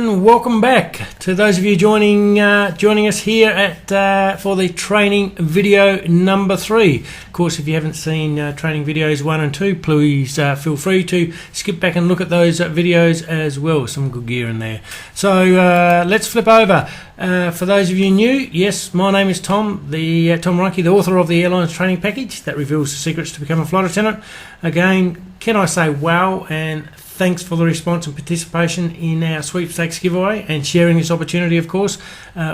and welcome back to those of you joining us here at for the training video number 3. Of course, if you haven't seen training videos 1 and 2, please feel free to skip back and look at those videos as well. Some good gear in there. So let's flip over. For those of you new, yes, my name is Tom, Tom Reinke, the author of the Airlines Training Package that reveals the secrets to become a flight attendant. Again, can I say wow and thanks for the response and participation in our sweepstakes giveaway and sharing this opportunity, of course,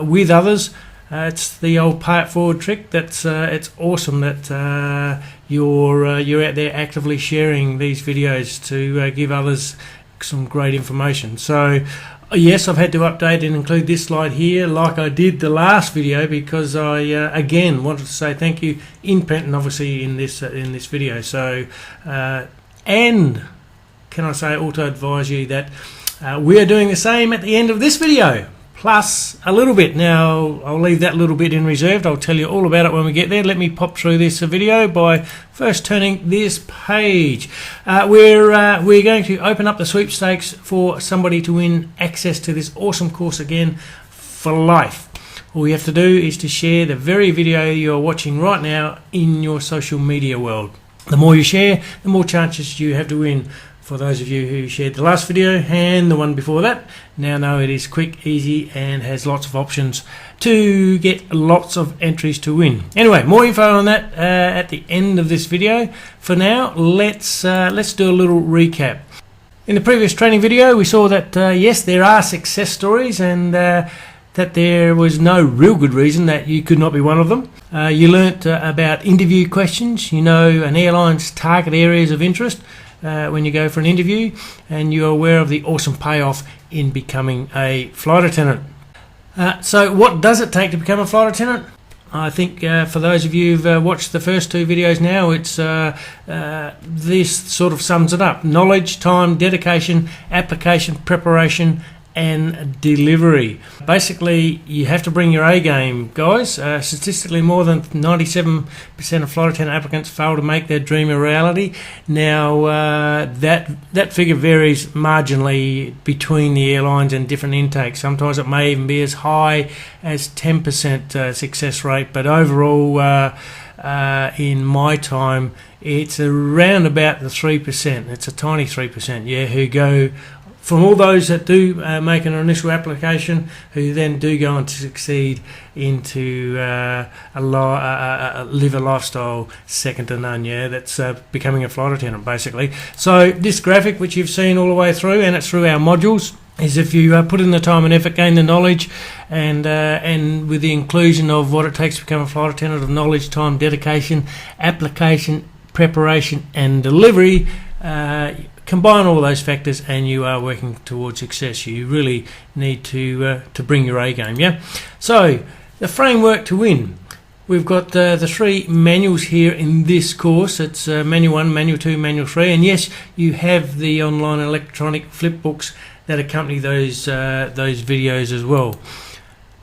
with others. It's the old pay it forward trick. It's awesome that you're out there actively sharing these videos to give others some great information. So yes, I've had to update and include this slide here like I did the last video because I again wanted to say thank you in print and obviously in this video. So and can I say also advise you that we are doing the same at the end of this video, plus a little bit. Now I'll leave that little bit in reserved. I'll tell you all about it when we get there. Let me pop through this video by first turning this page. We're going to open up the sweepstakes for somebody to win access to this awesome course again for life. All you have to do is to share the very video you're watching right now in your social media world. The more you share, the more chances you have to win. For those of you who shared the last video and the one before that, now know it is quick, easy and has lots of options to get lots of entries to win. Anyway, more info on that at the end of this video. For now, let's do a little recap. In the previous training video, we saw that yes, there are success stories and that there was no real good reason that you could not be one of them. You learnt about interview questions, you know, an airline's target areas of interest when you go for an interview, and you're aware of the awesome payoff in becoming a flight attendant. So what does it take to become a flight attendant? I think for those of you who've watched the first 2 videos now, it's this sort of sums it up: knowledge, time, dedication, application, preparation and delivery. Basically, you have to bring your A game, guys. Statistically, more than 97% of flight attendant applicants fail to make their dream a reality. Now, that figure varies marginally between the airlines and different intakes. Sometimes it may even be as high as 10% success rate, but overall, in my time, it's around about the 3%. It's a tiny 3%, yeah, who go from all those that do make an initial application, who then do go on to succeed into live a lifestyle second to none. Yeah, that's becoming a flight attendant basically. So this graphic, which you've seen all the way through, and it's through our modules, is if you put in the time and effort, gain the knowledge, and with the inclusion of what it takes to become a flight attendant of knowledge, time, dedication, application, preparation, and delivery. Combine all those factors and you are working towards success. You really need to bring your A game, yeah? So, the framework to win. We've got the 3 manuals here in this course. It's Manual 1, Manual 2, Manual 3. And yes, you have the online electronic flip books that accompany those videos as well.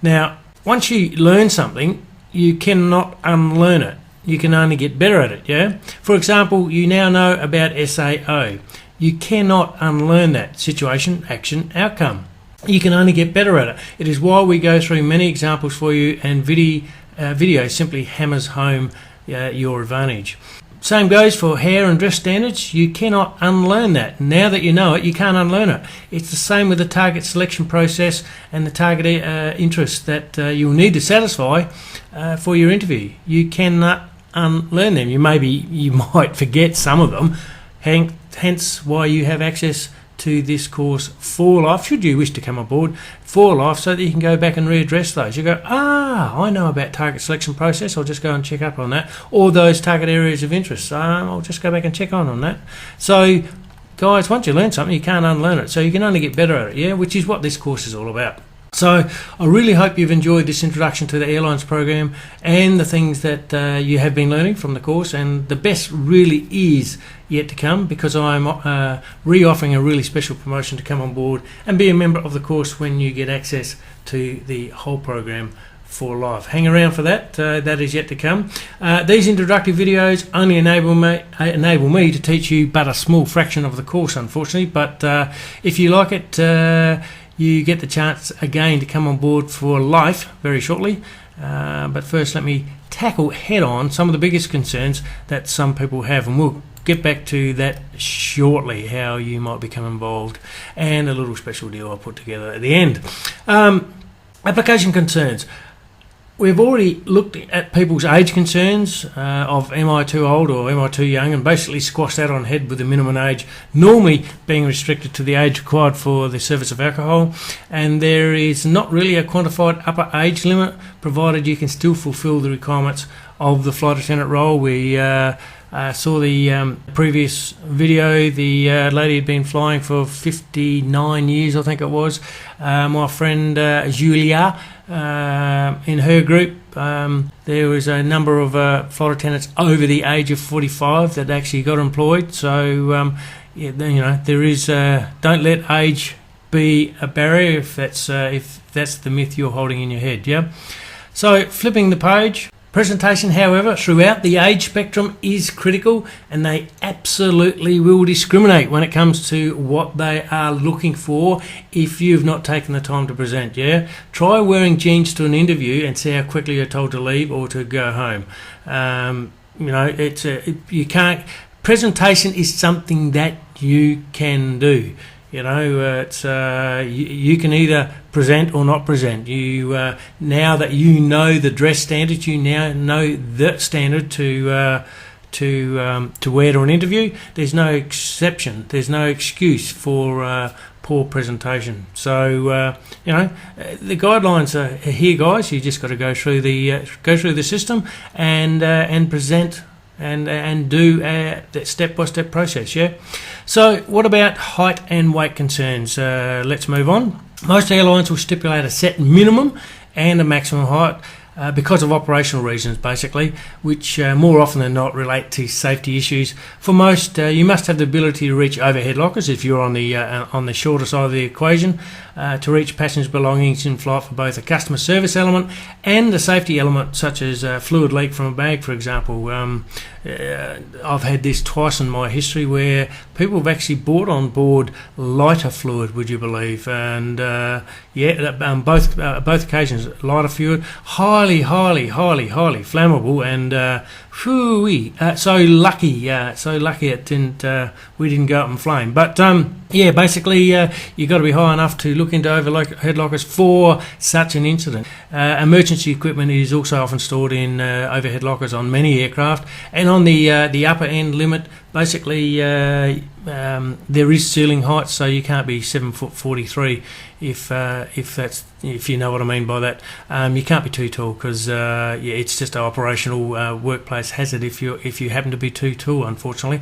Now, once you learn something, you cannot unlearn it. You can only get better at it, yeah? For example, you now know about SAO. You cannot unlearn that: situation, action, outcome. You can only get better at it. It is why we go through many examples for you, and video simply hammers home your advantage. Same goes for hair and dress standards. You cannot unlearn that. Now that you know it, you can't unlearn it. It's the same with the target selection process and the target interests that you'll need to satisfy for your interview. You cannot unlearn them. You might forget some of them. Hence why you have access to this course for life, should you wish to come aboard, for life, so that you can go back and readdress those. You go, I know about target selection process, I'll just go and check up on that. Or those target areas of interest, I'll just go back and check on that. So guys, once you learn something, you can't unlearn it, so you can only get better at it, yeah, which is what this course is all about. So I really hope you've enjoyed this introduction to the airlines program and the things that you have been learning from the course, and the best really is yet to come, because I'm re-offering a really special promotion to come on board and be a member of the course when you get access to the whole program for life. Hang around for that. That is yet to come. These introductory videos only enable me to teach you but a small fraction of the course, unfortunately, but if you like it, you get the chance again to come on board for life very shortly. But first, let me tackle head-on some of the biggest concerns that some people have, and we'll get back to that shortly, how you might become involved, and a little special deal I'll put together at the end. Application concerns. We've already looked at people's age concerns of am I too old or am I too young, and basically squashed that on head with the minimum age normally being restricted to the age required for the service of alcohol, and there is not really a quantified upper age limit, provided you can still fulfil the requirements of the flight attendant role. We saw the previous video. The lady had been flying for 59 years, I think it was. My friend Julia, in her group, there was a number of flight attendants over the age of 45 that actually got employed. So, there is. Don't let age be a barrier if that's the myth you're holding in your head. Yeah. So, flipping the page. Presentation, however, throughout the age spectrum is critical, and they absolutely will discriminate when it comes to what they are looking for if you've not taken the time to present. Yeah, try wearing jeans to an interview and see how quickly you're told to leave or to go home. You can't. Presentation is something that you can do. You can either present or not present. Now that you know the dress standards, you now know the standard to wear to an interview. There's no exception. There's no excuse for poor presentation. So the guidelines are here, guys. You just got to go through the system and present. And do that step-by-step process, yeah? So what about height and weight concerns? Let's move on. Most airlines will stipulate a set minimum and a maximum height because of operational reasons, basically, which more often than not relate to safety issues. For most, you must have the ability to reach overhead lockers if you're on the shorter side of the equation, to reach passengers' belongings in flight for both a customer service element and a safety element, such as fluid leak from a bag, for example. I've had this twice in my history where people have actually brought on board lighter fluid, would you believe? And both occasions, lighter fluid, highly flammable, and so lucky it didn't. We didn't go up in flame. But basically, you got to be high enough to look into overhead lockers for such an incident. Emergency equipment is also often stored in overhead lockers on many aircraft, and on the upper end limit, basically there is ceiling height, so you can't be 7'43" if you know what I mean by that. You can't be too tall because it's just an operational workplace hazard if you happen to be too tall, unfortunately.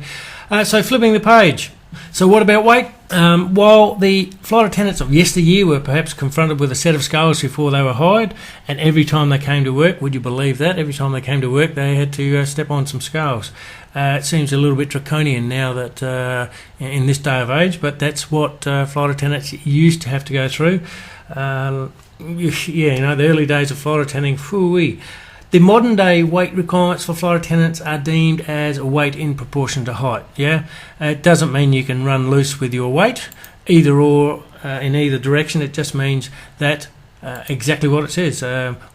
So flipping the page. So what about weight? While the flight attendants of yesteryear were perhaps confronted with a set of scales before they were hired, and every time they came to work, would you believe that? Every time they came to work, they had to step on some scales. It seems a little bit draconian now that in this day of age, but that's what flight attendants used to have to go through. The early days of flight attending, phooey. The modern day weight requirements for flight attendants are deemed as weight in proportion to height. Yeah, it doesn't mean you can run loose with your weight, either or in either direction. It just means that exactly what it says: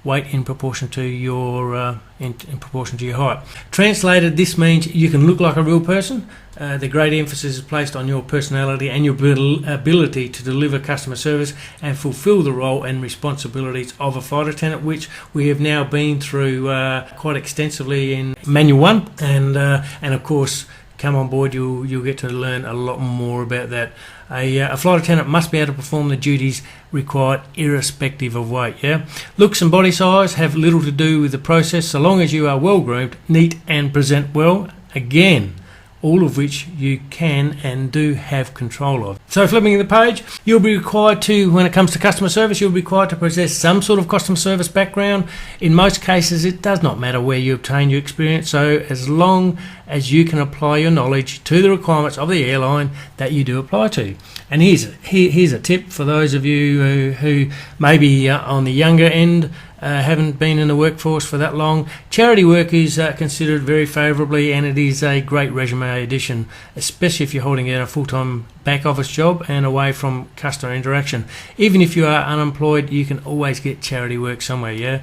weight in proportion to your in proportion to your height. Translated, this means you can look like a real person. The great emphasis is placed on your personality and your ability to deliver customer service and fulfil the role and responsibilities of a flight attendant, which we have now been through quite extensively in Manual 1, and of course, come on board, you'll get to learn a lot more about that. A flight attendant must be able to perform the duties required irrespective of weight. Yeah, looks and body size have little to do with the process, so long as you are well groomed, neat, and present well. Again, all of which you can and do have control of. So flipping the page, you'll be required to, when it comes to customer service, you'll be required to possess some sort of customer service background. In most cases, it does not matter where you obtain your experience, so as long as you can apply your knowledge to the requirements of the airline that you do apply to. And here's a tip for those of you who may be on the younger end haven't been in the workforce for that long, charity work is considered very favourably, and it is a great resume addition, especially if you're holding down a full-time back office job and away from customer interaction. Even if you are unemployed, you can always get charity work somewhere, yeah?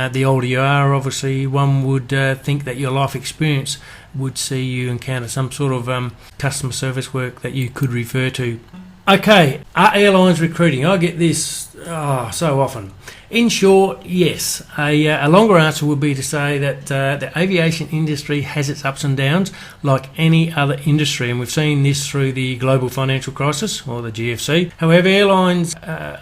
The older you are, obviously, one would think that your life experience would see you encounter some sort of customer service work that you could refer to. Okay, are airlines recruiting? I get this so often. In short, yes. A longer answer would be to say that the aviation industry has its ups and downs like any other industry, and we've seen this through the global financial crisis, or the GFC. However, airlines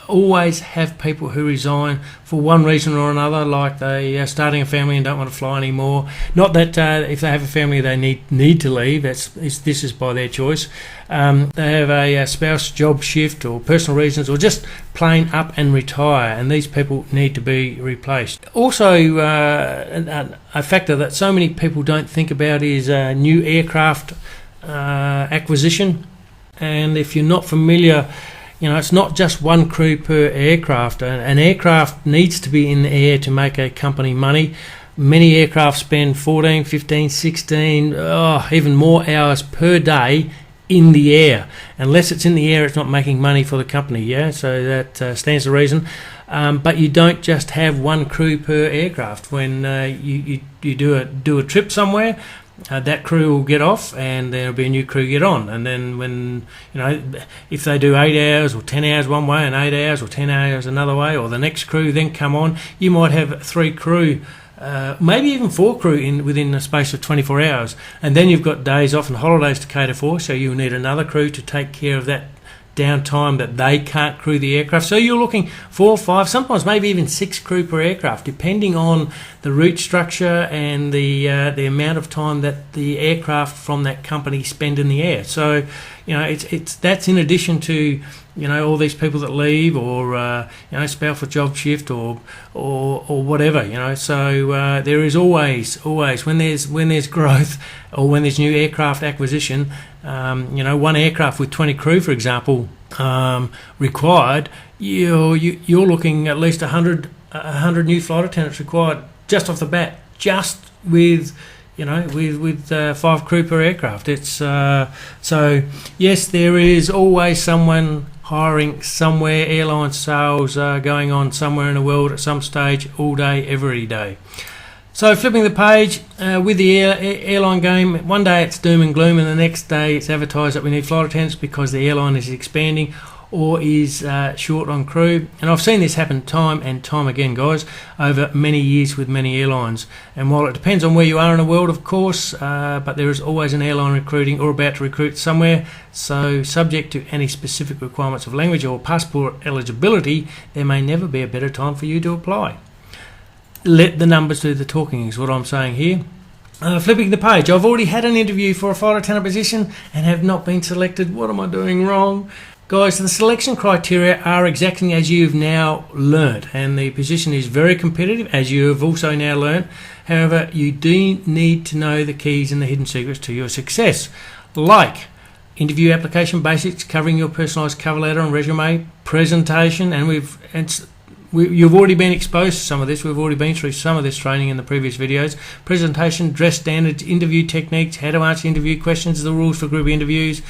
always have people who resign for one reason or another, like they are starting a family and don't want to fly anymore. Not that if they have a family they need to leave, this is by their choice. They have a spouse job shift or personal reasons, or just plain up and retire, and these people need to be replaced. Also, a factor that so many people don't think about is new aircraft acquisition. And if you're not familiar, it's not just one crew per aircraft. An aircraft needs to be in the air to make a company money. Many aircraft spend 14, 15, 16, even more hours per day in the air. Unless it's in the air, it's not making money for the company, yeah? So that stands to reason. But you don't just have one crew per aircraft. When you do a trip somewhere, that crew will get off and there'll be a new crew get on. And then when, if they do 8 hours or 10 hours one way and 8 hours or 10 hours another way, or the next crew then come on, you might have 3 crew, maybe even 4 crew within the space of 24 hours. And then you've got days off and holidays to cater for, so you'll need another crew to take care of that downtime that they can't crew the aircraft. So you're looking 4, 5, sometimes maybe even 6 crew per aircraft, depending on the route structure and the amount of time that the aircraft from that company spend in the air. So that's in addition to all these people that leave, or spouse for job shift, or whatever. So there is always when there's growth or when there's new aircraft acquisition, one aircraft with 20 crew, for example, required, you're looking at least 100 new flight attendants required just off the bat, just with 5 crew per aircraft. It's so yes, there is always someone hiring somewhere. Airline sales are going on somewhere in the world at some stage, all day, every day. So flipping the page, with the airline game, one day it's doom and gloom, and the next day it's advertised that we need flight attendants because the airline is expanding or is short on crew. And I've seen this happen time and time again, guys, over many years with many airlines. And while it depends on where you are in the world, of course, but there is always an airline recruiting or about to recruit somewhere. So subject to any specific requirements of language or passport eligibility, there may never be a better time for you to apply. Let the numbers do the talking is what I'm saying here. Flipping the page, I've already had an interview for a flight attendant position and have not been selected. What am I doing wrong? Guys, the selection criteria are exactly as you've now learnt, and the position is very competitive, as you have also now learnt. However, you do need to know the keys and the hidden secrets to your success, like interview application basics, covering your personalised cover letter and resume, presentation, and you've already been exposed to some of this. We've already been through some of this training in the previous videos. Presentation, dress standards, interview techniques, how to answer interview questions, the rules for group interviews,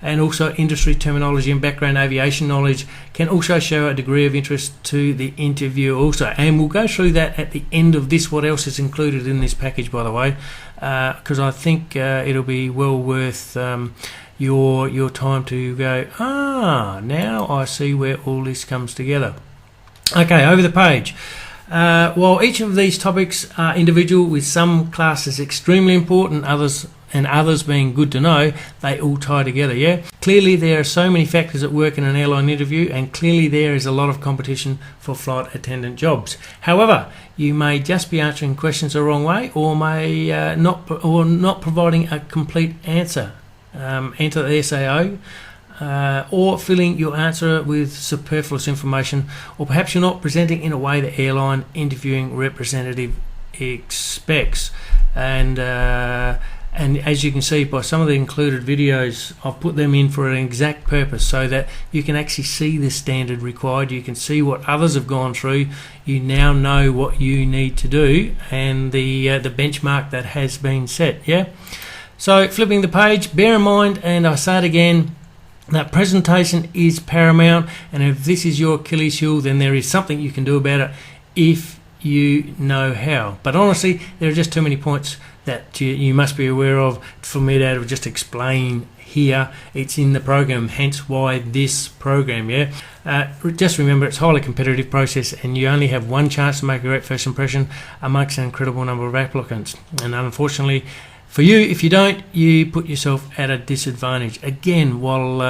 and also industry terminology and background aviation knowledge can also show a degree of interest to the interview also. And we'll go through that at the end of this, what else is included in this package, by the way, because I think it'll be well worth your time to go, now I see where all this comes together. Okay, over the page. While each of these topics are individual, with some classes extremely important, others being good to know, they all tie together, yeah? Clearly there are so many factors at work in an airline interview, and clearly there is a lot of competition for flight attendant jobs. However, you may just be answering questions the wrong way, or may not providing a complete answer. Enter the SAO. Or filling your answer with superfluous information, or perhaps you're not presenting in a way the airline interviewing representative expects. And And as you can see by some of the included videos, I've put them in for an exact purpose so that you can actually see the standard required, you can see what others have gone through, you now know what you need to do and the benchmark that has been set. Yeah. So flipping the page, bear in mind, and I say it again, that presentation is paramount, and if this is your Achilles heel, then there is something you can do about it if you know how. But honestly, there are just too many points that you must be aware of for me to just explain here. It's in the program, hence why this program. Yeah. Just remember, it's a highly competitive process, and you only have one chance to make a great first impression amongst an incredible number of applicants. And unfortunately for you, if you don't, you put yourself at a disadvantage. Again, while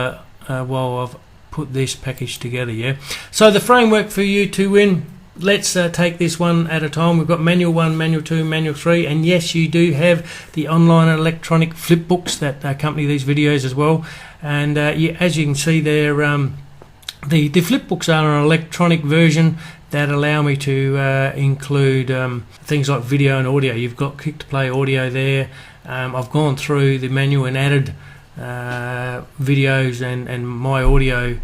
I've put this package together. Yeah. So the framework for you to win. Let's take this one at a time. We've got Manual 1, Manual 2, Manual 3, and yes, you do have the online electronic flip books that accompany these videos as well. And as you can see there, the flip books are an electronic version that allow me to include things like video and audio. You've got click to play audio there. I've gone through the manual and added videos and my audio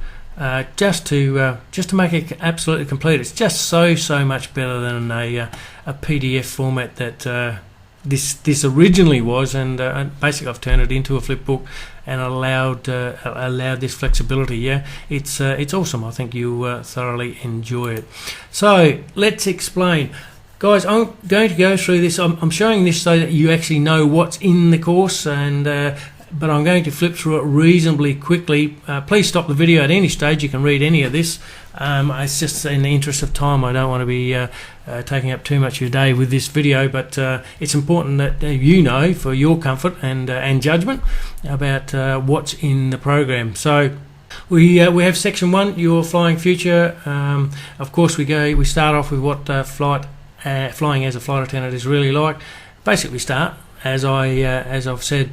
just to make it absolutely complete. It's just so much better than a PDF format that this originally was, and basically I've turned it into a flip book and allowed this flexibility. Yeah, it's awesome. I think you'll thoroughly enjoy it. So let's explain. Guys, I'm going to go through this. I'm showing this so that you actually know what's in the course, and but I'm going to flip through it reasonably quickly. Please stop the video at any stage. You can read any of this. It's just in the interest of time. I don't want to be taking up too much of your day with this video, but it's important that you know, for your comfort and judgment, about what's in the program. So we have section 1, your flying future. Of course, we start off with what flying as a flight attendant is really like. Basically, start as I've said,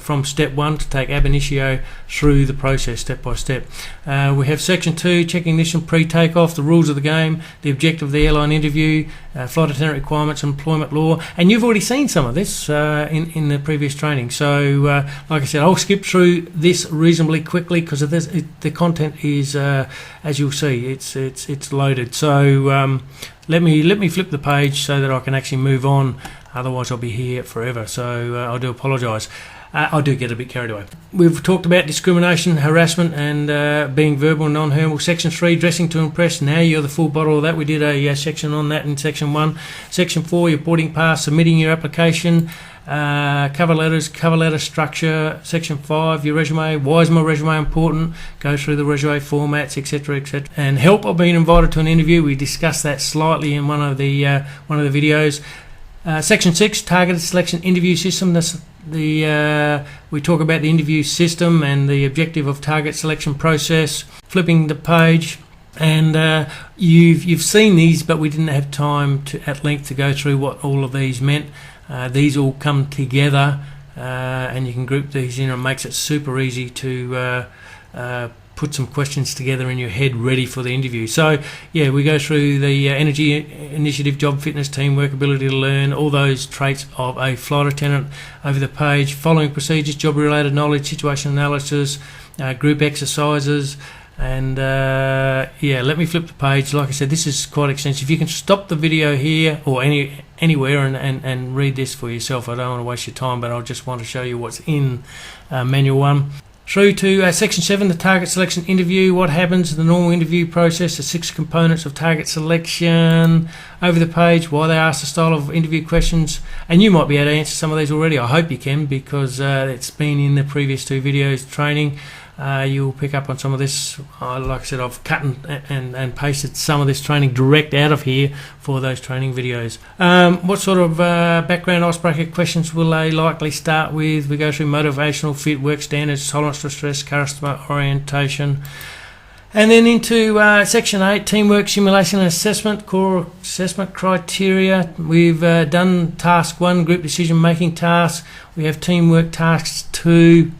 from step 1 to take ab initio through the process step by step. We have section 2, checking ignition pre-takeoff, the rules of the game, the objective of the airline interview, flight attendant requirements, employment law, and you've already seen some of this in the previous training. So like I said, I'll skip through this reasonably quickly because the content is, as you'll see, it's loaded. So let me flip the page so that I can actually move on. Otherwise, I'll be here forever. So I do apologise. I do get a bit carried away. We've talked about discrimination, harassment, and being verbal and non-verbal. Section 3, dressing to impress. Now you're the full bottle of that. We did a section on that in section 1. Section 4, your boarding pass, submitting your application, cover letters, cover letter structure. Section 5, your resume. Why is my resume important? Go through the resume formats, etc., etc. And help. I've been invited to an interview. We discussed that slightly in one of the videos. Section 6, targeted selection interview system. We talk about the interview system and the objective of target selection process. Flipping the page, and you've seen these, but we didn't have time at length to go through what all of these meant. These all come together, and you can group these in, and it makes it super easy to put some questions together in your head ready for the interview. So yeah, we go through the energy, initiative, job fitness, teamwork, ability to learn, all those traits of a flight attendant over the page. Following procedures, job related knowledge, situation analysis, group exercises, and yeah, let me flip the page. Like I said, this is quite extensive. You can stop the video here or anywhere and read this for yourself. I don't want to waste your time, but I just want to show you what's in Manual 1. Through to section 7, the target selection interview. What happens, the normal interview process, the 6 components of target selection. Over the page, why they ask the style of interview questions, and you might be able to answer some of these already. I hope you can, because it's been in the previous 2 videos training. You'll pick up on some of this. Like I said, I've cut and pasted some of this training direct out of here for those training videos. What sort of background icebreaker questions will they likely start with? We go through motivational, fit, work standards, tolerance to stress, customer orientation. And then into section 8, teamwork, simulation and assessment, core assessment criteria. We've done task 1, group decision making tasks. We have teamwork tasks 2.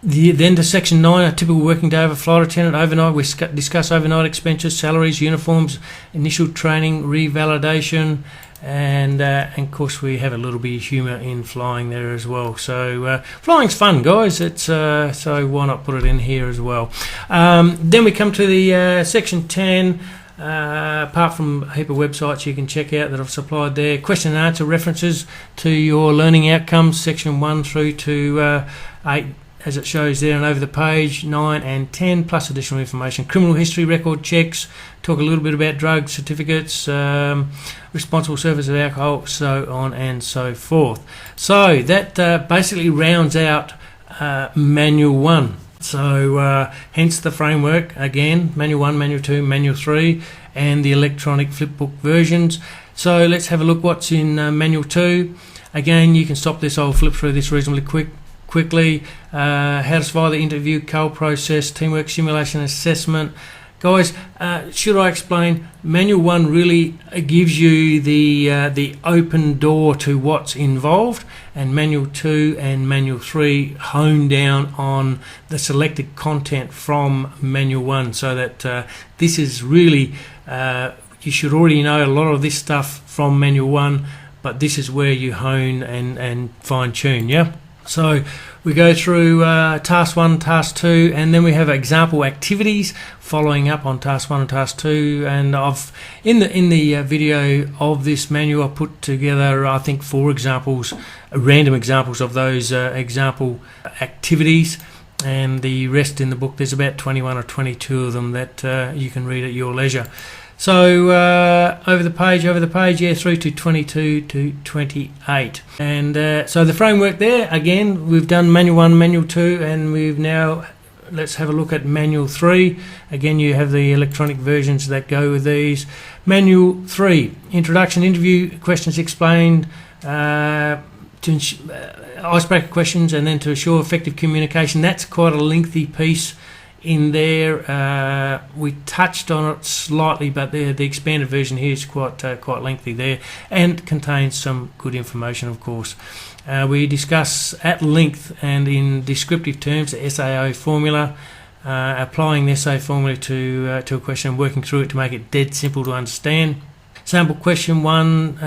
Then to section 9, a typical working day of a flight attendant. Overnight, we discuss overnight expenses, salaries, uniforms, initial training, revalidation. and of course we have a little bit of humour in flying there as well. So flying's fun, guys. It's so why not put it in here as well. Then we come to the section 10. Apart from a heap of websites you can check out that I've supplied there, question and answer references to your learning outcomes, section 1 through to 8 as it shows there and over the page, 9 and 10, plus additional information, criminal history record checks, talk a little bit about drug certificates, responsible service of alcohol, so on and so forth. So that basically rounds out Manual 1. So hence the framework again, Manual 1, Manual 2, Manual 3 and the electronic flipbook versions. So let's have a look what's in Manual 2. Again, you can stop this, I'll flip through this reasonably quickly. How to survive the interview, COL process, teamwork simulation assessment. Guys, should I explain? Manual 1 really gives you the open door to what's involved, and Manual 2 and Manual 3 hone down on the selected content from Manual 1, so that this is really, you should already know a lot of this stuff from Manual 1, but this is where you hone and fine tune, yeah? So we go through task 1, task 2, and then we have example activities following up on task 1 and task 2. And I've in the video of this manual I put together I think 4 examples, random examples of those example activities, and the rest in the book. There's about 21 or 22 of them that you can read at your leisure. So over the page, yeah, through to 22 to 28. And so the framework there, again, we've done Manual 1, Manual 2, and we've now, let's have a look at Manual 3. Again, you have the electronic versions that go with these. Manual 3, introduction, interview, questions explained, icebreaker questions, and then to assure effective communication. That's quite a lengthy piece in there. We touched on it slightly, but the expanded version here is quite lengthy there, and contains some good information, of course. We discuss at length and in descriptive terms the SAO formula, applying the SAO formula to a question and working through it to make it dead simple to understand. Sample question 1,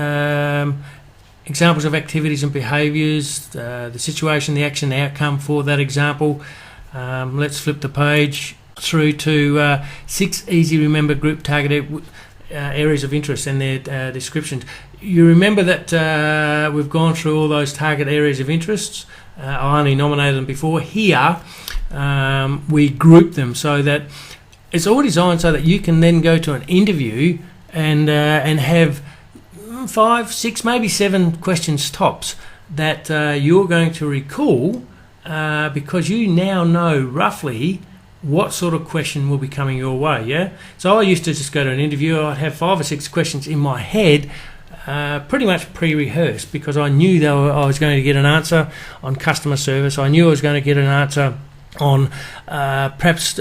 examples of activities and behaviours, the situation, the action, the outcome for that example. Let's flip the page through to 6 easy remember group targeted areas of interest and their descriptions. You remember that we've gone through all those target areas of interests. I only nominated them before. Here we group them so that it's all designed so that you can then go to an interview and have 5, 6, maybe 7 questions tops that you're going to recall, because you now know roughly what sort of question will be coming your way, yeah? So I used to just go to an interview, I'd have 5 or 6 questions in my head, pretty much pre-rehearsed, because I knew I was going to get an answer on customer service. I knew I was going to get an answer on perhaps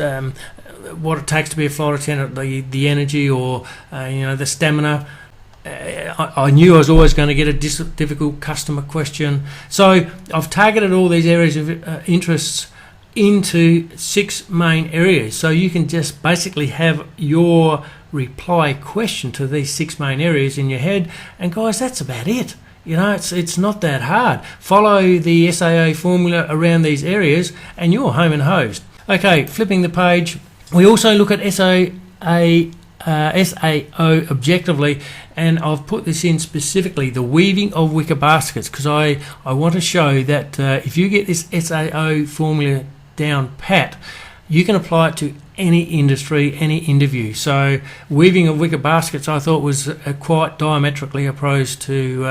what it takes to be a flight attendant, the energy or the stamina. I knew I was always going to get a difficult customer question. So I've targeted all these areas of interests into 6 main areas. So you can just basically have your reply question to these 6 main areas in your head. And guys, that's about it. It's not that hard. Follow the SAO formula around these areas and you're home and hosed. Okay, flipping the page. We also look at SAO objectively, and I've put this in specifically, the weaving of wicker baskets, because I want to show that if you get this SAO formula down pat, you can apply it to any industry, any interview. So weaving of wicker baskets I thought was quite diametrically opposed to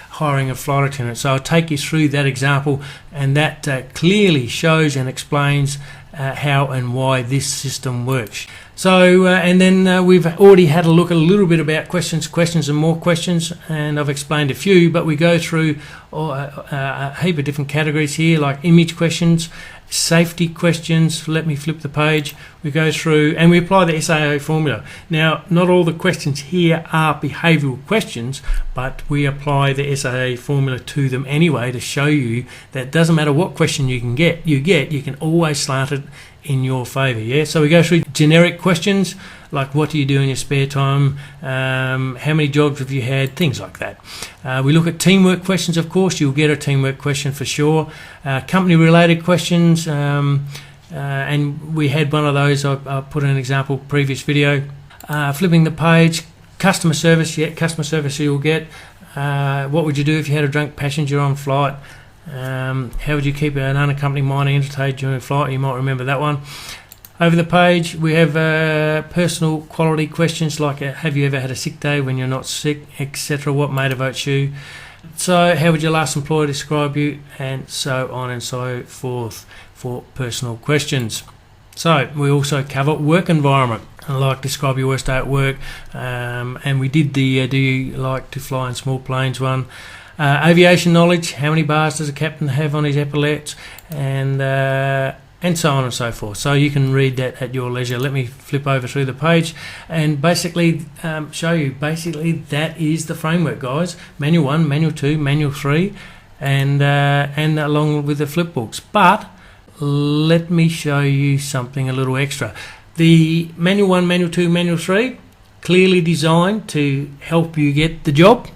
hiring a flight attendant. So I'll take you through that example, and that clearly shows and explains how and why this system works. So and then we've already had a look at a little bit about questions and more questions, and I've explained a few, but we go through a heap of different categories here, like image questions, safety questions. Let me flip the page. We go through and we apply the SAO formula. Now, not all the questions here are behavioural questions, but we apply the SAO formula to them anyway to show you that it doesn't matter what question you can get, you can always slant it in your favour. Yeah, so we go through generic questions like what do you do in your spare time, how many jobs have you had, things like that. We look at teamwork questions. Of course, you'll get a teamwork question for sure. Company related questions, and we had one of those. I put in an example previous video. Flipping the page, customer service. Yeah, customer service you'll get. What would you do if you had a drunk passenger on flight? How would you keep an unaccompanied minor entertained during flight? You might remember that one. Over the page, we have personal quality questions like have you ever had a sick day when you're not sick, etc. What motivates you? So how would your last employer describe you? And so on and so forth for personal questions. So we also cover work environment, like describe your worst day at work, and we did the do you like to fly in small planes one. Aviation knowledge, how many bars does a captain have on his epaulets, and so on and so forth. So you can read that at your leisure. Let me flip over through the page and basically show you. Basically, that is the framework, guys. Manual 1, Manual 2, Manual 3, and along with the flip books. But let me show you something a little extra. The Manual 1, Manual 2, Manual 3, clearly designed to help you get the job.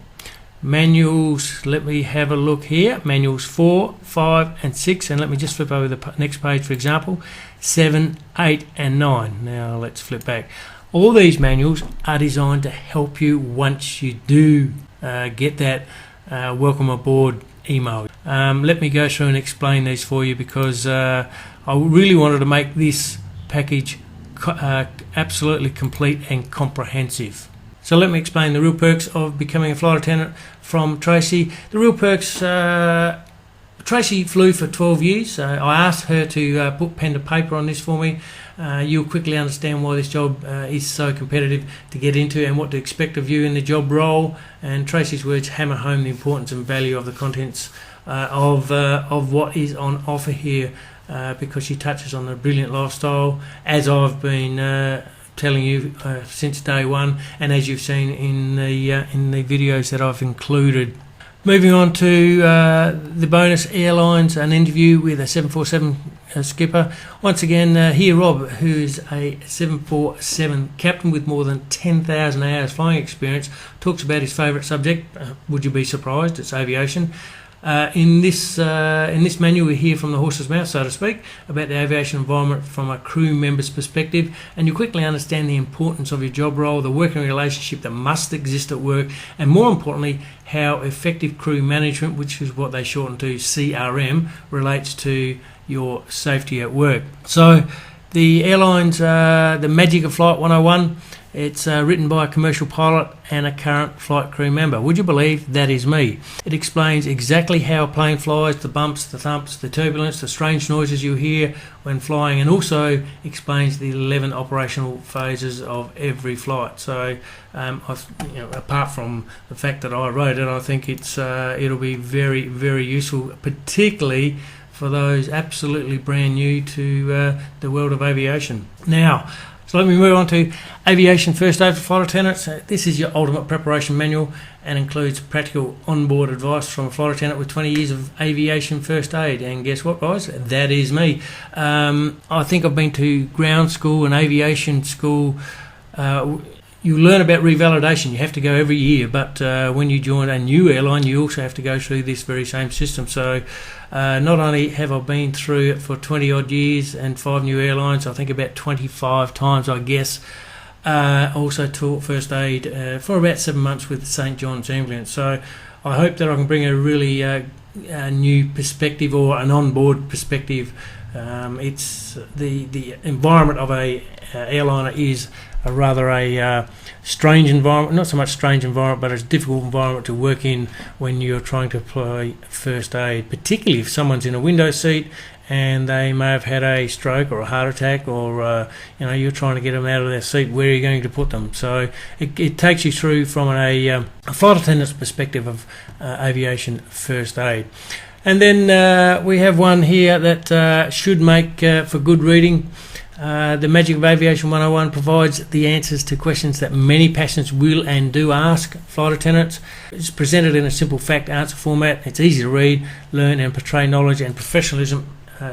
Manuals, let me have a look here. Manuals 4, 5 and 6, and let me just flip over the next page for example, 7, 8 and 9. Now let's flip back. All these manuals are designed to help you once you do get that welcome aboard email. Let me go through and explain these for you because I really wanted to make this package absolutely complete and comprehensive. So let me explain the real perks of becoming a flight attendant from Tracy. The real perks, Tracy flew for 12 years. I asked her to put pen to paper on this for me. You'll quickly understand why this job is so competitive to get into and what to expect of you in the job role. And Tracy's words hammer home the importance and value of the contents of what is on offer here because she touches on the brilliant lifestyle, as I've been telling you since day one, and as you've seen in the videos that I've included. Moving on to the bonus airlines, an interview with a 747 skipper. Once again, here Rob, who is a 747 captain with more than 10,000 hours flying experience, talks about his favourite subject. Would you be surprised? It's aviation. In this manual, we hear from the horse's mouth, so to speak, about the aviation environment from a crew member's perspective, and you quickly understand the importance of your job role, the working relationship that must exist at work, and more importantly, how effective crew management, which is what they shorten to CRM, relates to your safety at work. So the airlines, the Magic of Flight 101, it's written by a commercial pilot and a current flight crew member. Would you believe that is me? It explains exactly how a plane flies, the bumps, the thumps, the turbulence, the strange noises you hear when flying, and also explains the 11 operational phases of every flight. So apart from the fact that I wrote it, I think it'll be very, very useful, particularly for those absolutely brand new to the world of aviation. Now, so let me move on to Aviation First Aid for Flight Attendants. This is your ultimate preparation manual and includes practical onboard advice from a flight attendant with 20 years of aviation first aid. And guess what, guys? That is me. I think I've been to ground school and aviation school. You learn about revalidation. You have to go every year, but when you join a new airline, you also have to go through this very same system. So not only have I been through it for 20 odd years and 5 new airlines, I think about 25 times, I guess. Also taught first aid for about 7 months with St. John's Ambulance. So I hope that I can bring a really a new perspective or an onboard perspective. It's the environment of a airliner is a rather strange environment, not so much strange environment, but it's a difficult environment to work in when you're trying to apply first aid, particularly if someone's in a window seat and they may have had a stroke or a heart attack, or you're trying to get them out of their seat. Where are you going to put them? So it takes you through from a flight attendant's perspective of aviation first aid. And then we have one here that should make for good reading. The Magic of Aviation 101 provides the answers to questions that many passengers will and do ask flight attendants. It's presented in a simple fact-answer format. It's easy to read, learn and portray knowledge and professionalism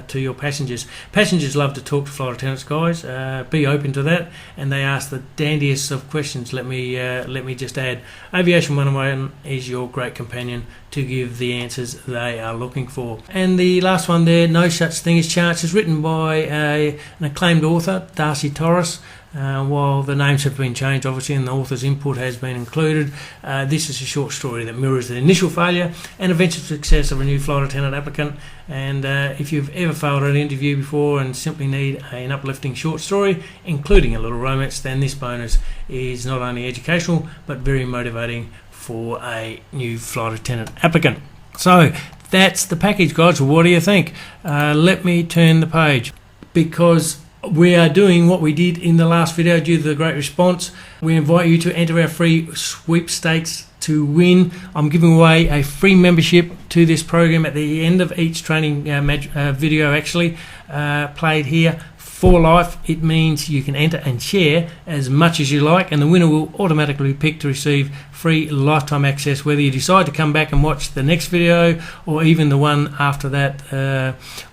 to your passengers. Passengers love to talk to flight attendants, guys. Be open to that, and they ask the dandiest of questions. Let me just add, Aviation 101 is your great companion to give the answers they are looking for. And the last one there, No Such Thing as Chance, is written by an acclaimed author, Darcy Torres. While the names have been changed, obviously, and the author's input has been included, this is a short story that mirrors the initial failure and eventual success of a new flight attendant applicant. And if you've ever failed an interview before and simply need an uplifting short story, including a little romance, then this bonus is not only educational but very motivating for a new flight attendant applicant. So that's the package, guys. What do you think? Let me turn the page, because we are doing what we did in the last video due to the great response. We invite you to enter our free sweepstakes to win. I'm giving away a free membership to this program at the end of each training video, actually played here for life. It means you can enter and share as much as you like, and the winner will automatically be picked to receive free lifetime access, whether you decide to come back and watch the next video or even the one after that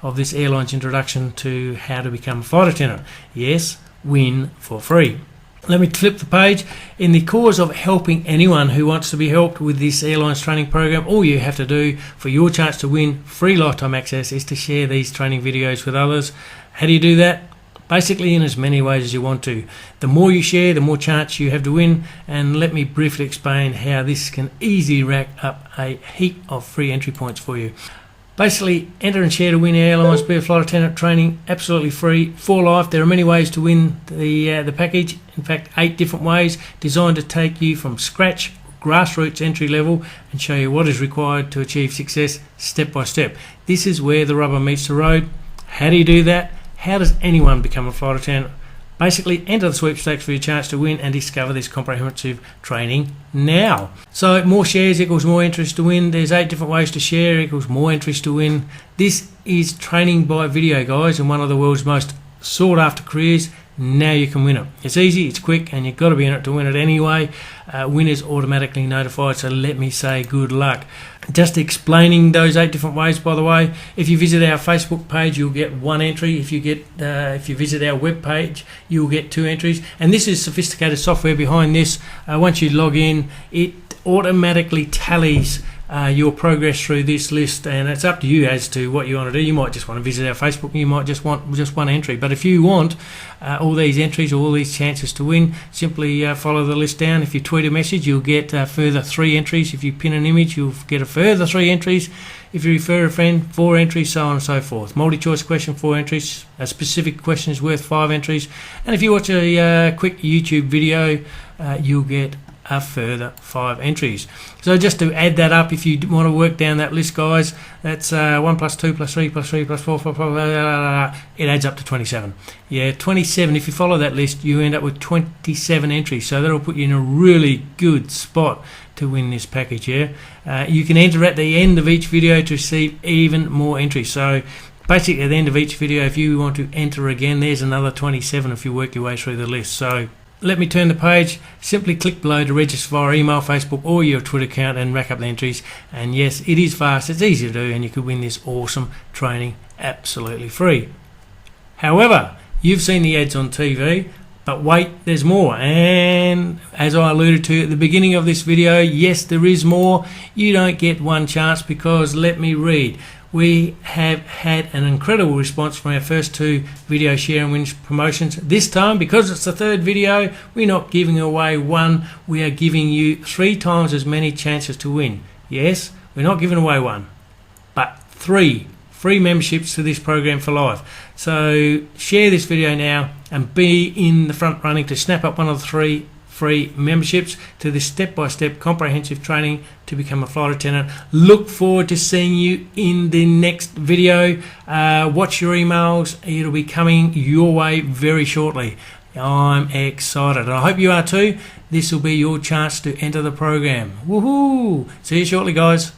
of this airline's introduction to how to become a flight attendant. Yes, win for free. Let me flip the page. In the cause of helping anyone who wants to be helped with this airlines training program, all you have to do for your chance to win free lifetime access is to share these training videos with others. How do you do that? Basically, in as many ways as you want to. The more you share, the more chance you have to win. And let me briefly explain how this can easily rack up a heap of free entry points for you. Basically, enter and share to win Airlines Be a Flight Attendant training, absolutely free for life. There are many ways to win the package. In fact, 8 different ways designed to take you from scratch, grassroots entry level, and show you what is required to achieve success step by step. This is where the rubber meets the road. How do you do that? How does anyone become a flight attendant? Basically, enter the sweepstakes for your chance to win and discover this comprehensive training now. So more shares equals more entries to win. There's 8 different ways to share equals more entries to win. This is training by video, guys, in one of the world's most sought after careers. Now you can win it. It's easy, it's quick, and you've got to be in it to win it anyway. Winners automatically notified, so let me say good luck. Just explaining those 8 different ways, by the way, if you visit our Facebook page, you'll get 1 entry. If you visit our web page, you'll get 2 entries. And this is sophisticated software behind this. Once you log in, it automatically tallies your progress through this list, and it's up to you as to what you want to do. You might just want to visit our Facebook, and you might just want just 1 entry. But if you want all these entries, all these chances to win, simply follow the list down. If you tweet a message, you'll get further 3 entries. If you pin an image, you'll get a further 3 entries. If you refer a friend, 4 entries, so on and so forth. Multi-choice question, 4 entries. A specific question is worth 5 entries. And if you watch a quick YouTube video, you'll get a further 5 entries. So just to add that up, if you want to work down that list, guys, that's 1 plus 2 plus 3 plus 3 plus 4, it adds up to 27. Yeah, 27. If you follow that list, you end up with 27 entries. So that'll put you in a really good spot to win this package. Yeah, you can enter at the end of each video to receive even more entries. So basically, at the end of each video, if you want to enter again, there's another 27 if you work your way through the list. So let me turn the page. Simply click below to register via email, Facebook, or your Twitter account and rack up the entries. And yes, it is fast, it's easy to do, and you could win this awesome training absolutely free. However, you've seen the ads on TV, but wait, there's more. And as I alluded to at the beginning of this video, yes, there is more. You don't get one chance, because let me read. We have had an incredible response from our first 2 video share and win promotions. This time, because it's the 3rd video, we're not giving away 1. We are giving you 3 times as many chances to win. Yes, we're not giving away 1, but 3 free memberships to this program for life. So share this video now and be in the front running to snap up one of the 3 free memberships to this step-by-step comprehensive training to become a flight attendant. Look forward to seeing you in the next video. Watch your emails. It'll be coming your way very shortly. I'm excited, and I hope you are too. This will be your chance to enter the program. Woohoo! See you shortly, guys.